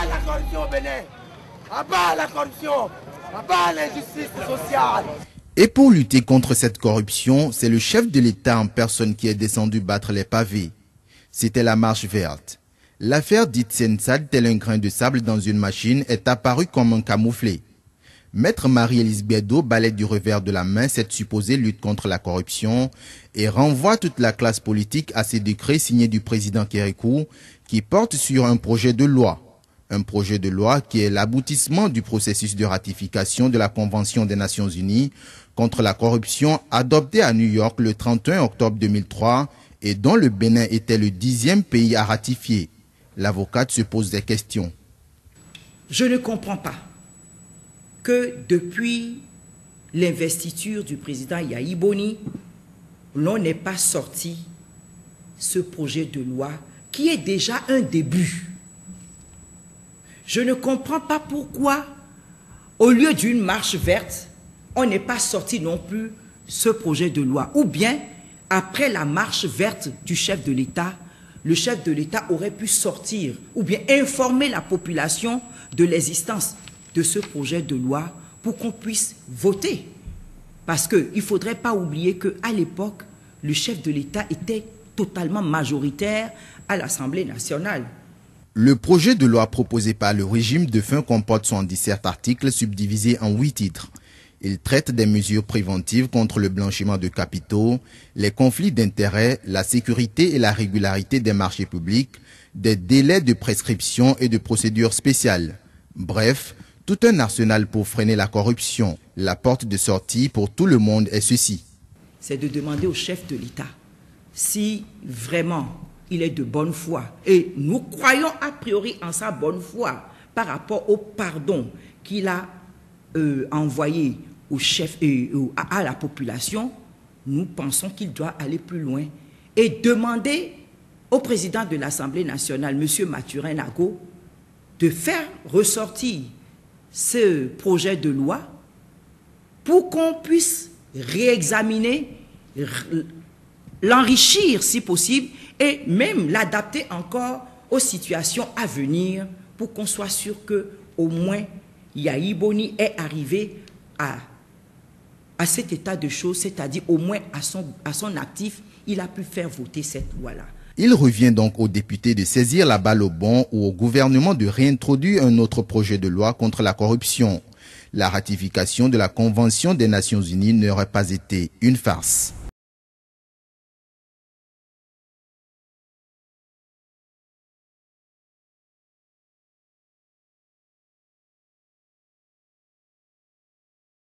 bas la corruption au Bénin. À bas la corruption. À bas l'injustice sociale. Et pour lutter contre cette corruption, c'est le chef de l'État en personne qui est descendu battre les pavés. C'était la marche verte. L'affaire dite Sensal, tel un grain de sable dans une machine, est apparue comme un camouflet. Maître Marie-Élise Bédo balaie du revers de la main cette supposée lutte contre la corruption et renvoie toute la classe politique à ces décrets signés du président Kérékou qui portent sur un projet de loi. Un projet de loi qui est l'aboutissement du processus de ratification de la Convention des Nations Unies contre la corruption adoptée à New York le 31 octobre 2003 et dont le Bénin était le 10e pays à ratifier. L'avocate se pose des questions. Je ne comprends pas que depuis l'investiture du président Yahi Boni, l'on n'ait pas sorti ce projet de loi qui est déjà un début. Je ne comprends pas pourquoi, au lieu d'une marche verte, on n'est pas sorti non plus ce projet de loi. Ou bien, après la marche verte du chef de l'État, le chef de l'État aurait pu sortir ou bien informer la population de l'existence de ce projet de loi pour qu'on puisse voter. Parce qu'il ne faudrait pas oublier qu'à l'époque, le chef de l'État était totalement majoritaire à l'Assemblée nationale. Le projet de loi proposé par le régime de fin comporte 77 articles subdivisés en 8 titres. Il traite des mesures préventives contre le blanchiment de capitaux, les conflits d'intérêts, la sécurité et la régularité des marchés publics, des délais de prescription et de procédures spéciales. Bref, tout un arsenal pour freiner la corruption. La porte de sortie pour tout le monde est ceci. C'est de demander au chef de l'État si vraiment il est de bonne foi. Et nous croyons a priori en sa bonne foi par rapport au pardon qu'il a envoyé au chef et à la population. Nous pensons qu'il doit aller plus loin et demander au président de l'Assemblée nationale, M. Mathurin Nago, de faire ressortir ce projet de loi pour qu'on puisse réexaminer, l'enrichir si possible et même l'adapter encore aux situations à venir pour qu'on soit sûr qu'au moins Yahi Boni est arrivé à cet état de choses, c'est-à-dire au moins à son actif, il a pu faire voter cette loi-là. Il revient donc aux députés de saisir la balle au bond ou au gouvernement de réintroduire un autre projet de loi contre la corruption. La ratification de la Convention des Nations Unies n'aurait pas été une farce.